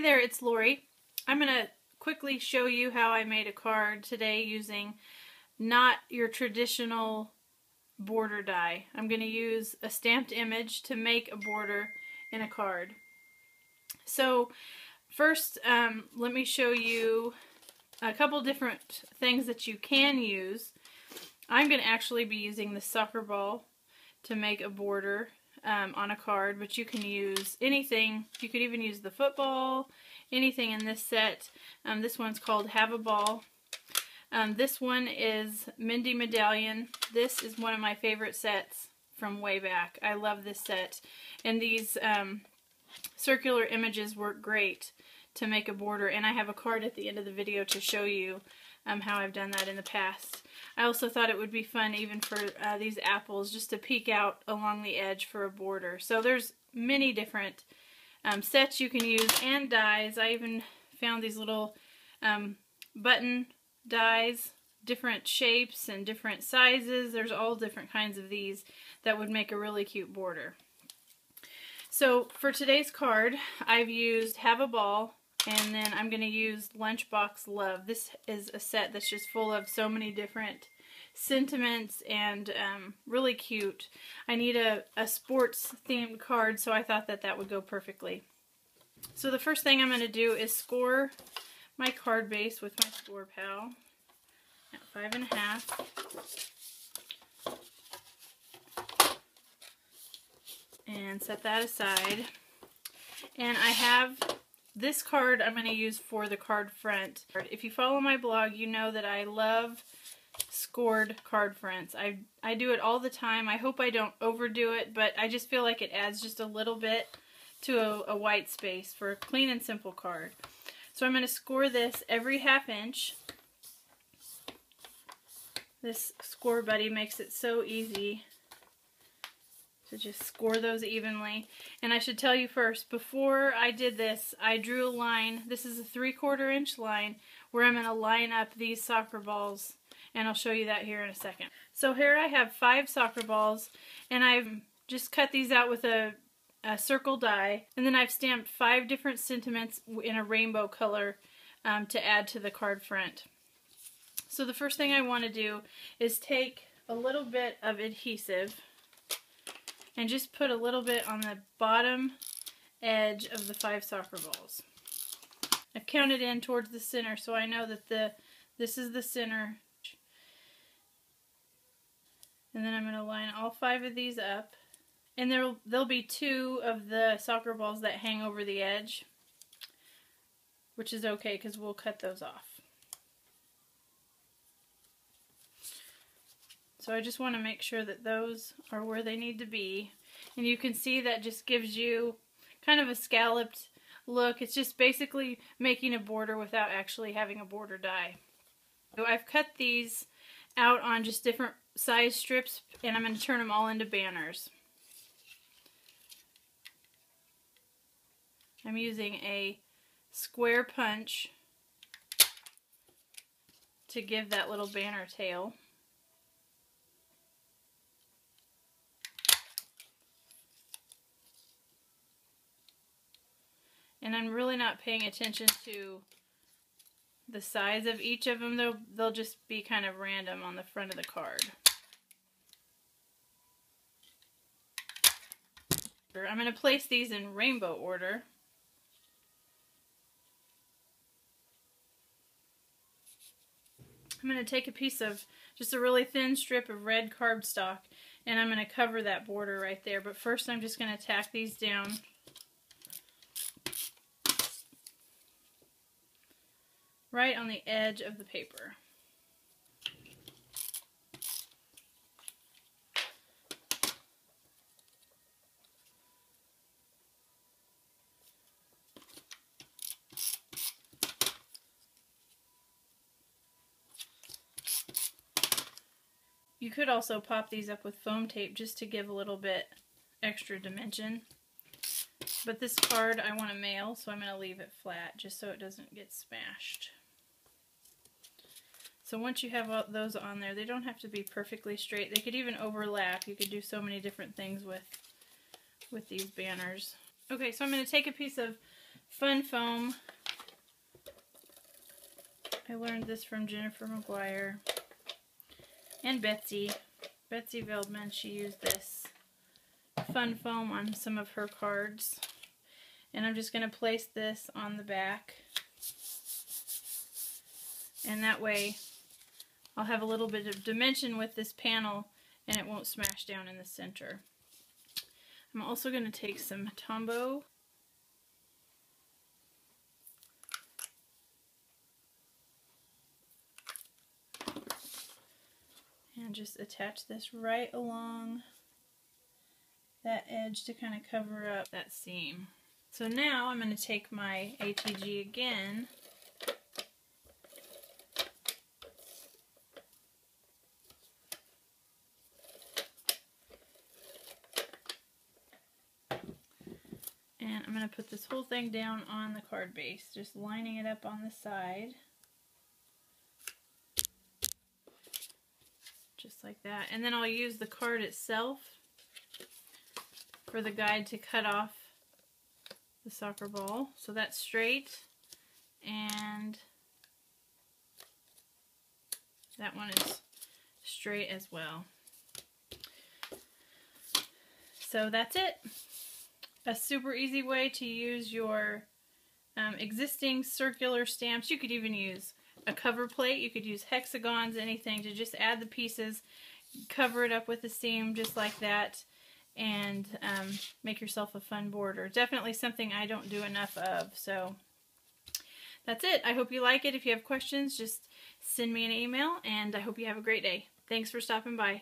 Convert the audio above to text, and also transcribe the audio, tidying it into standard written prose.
there, it's Lori. I'm going to quickly show you how I made a card today using not your traditional border die. I'm going to use a stamped image to make a border in a card. So first, let me show you a couple different things that you can use. I'm going to actually be using the soccer ball to make a border on a card, but you can use anything. You could even use the football, anything in this set. This one's called Have a Ball. This one is Mindy Medallion. This is one of my favorite sets from way back. I love this set. And these circular images work great to make a border. And I have a card at the end of the video to show you how I've done that in the past. I also thought it would be fun even for these apples just to peek out along the edge for a border. So there's many different sets you can use and dies. I even found these little button dies, different shapes and different sizes. There's all different kinds of these that would make a really cute border. So for today's card, I've used Have a Ball, and then I'm going to use Lunchbox Love. This is a set that's just full of so many different sentiments and really cute. I need a sports themed card, so I thought that that would go perfectly. So the first thing I'm going to do is score my card base with my Score Pal at 5.5. And set that aside. And I have this card I'm going to use for the card front. If you follow my blog, you know that I love scored card fronts. I do it all the time. I hope I don't overdo it, but I just feel like it adds just a little bit to a white space for a clean and simple card. So I'm going to score this every 1/2 inch. This Score Buddy makes it so easy to just score those evenly. And I should tell you first, before I did this, I drew a line. This is a 3/4 inch line where I'm going to line up these soccer balls, and I'll show you that here in a second. So here I have 5 soccer balls, and I've just cut these out with a circle die, and then I've stamped 5 different sentiments in a rainbow color to add to the card front. So the first thing I want to do is take a little bit of adhesive and just put a little bit on the bottom edge of the 5 soccer balls. I've counted in towards the center, so I know that this is the center. And then I'm going to line all 5 of these up. And there'll be 2 of the soccer balls that hang over the edge, which is okay because we'll cut those off. So I just want to make sure that those are where they need to be. And you can see that just gives you kind of a scalloped look. It's just basically making a border without actually having a border die. So I've cut these out on just different size strips, and I'm going to turn them all into banners. I'm using a square punch to give that little banner tail. And I'm really not paying attention to the size of each of them. They'll just be kind of random on the front of the card. I'm going to place these in rainbow order. I'm going to take a piece of just a really thin strip of red cardstock, and I'm going to cover that border right there. But first I'm just going to tack these down right on the edge of the paper. You could also pop these up with foam tape just to give a little bit extra dimension. But this card I want to mail, so I'm going to leave it flat just so it doesn't get smashed. So once you have all those on there, they don't have to be perfectly straight. They could even overlap. You could do so many different things with these banners. Okay, so I'm going to take a piece of Fun foam. I learned this from Jennifer McGuire and Betsy Veldman. She used this fun foam on some of her cards. And I'm just going to place this on the back. And that way I'll have a little bit of dimension with this panel and it won't smash down in the center. I'm also going to take some Tombow and just attach this right along that edge to kind of cover up that seam. So now I'm going to take my ATG again and I'm going to put this whole thing down on the card base, just lining it up on the side. Just like that. And then I'll use the card itself for the guide to cut off the soccer ball. So that's straight, and that one is straight as well. So that's it. A super easy way to use your existing circular stamps. You could even use a cover plate. You could use hexagons, anything, to just add the pieces, cover it up with a seam just like that, and make yourself a fun border. Definitely something I don't do enough of. So that's it. I hope you like it. If you have questions, just send me an email, and I hope you have a great day. Thanks for stopping by.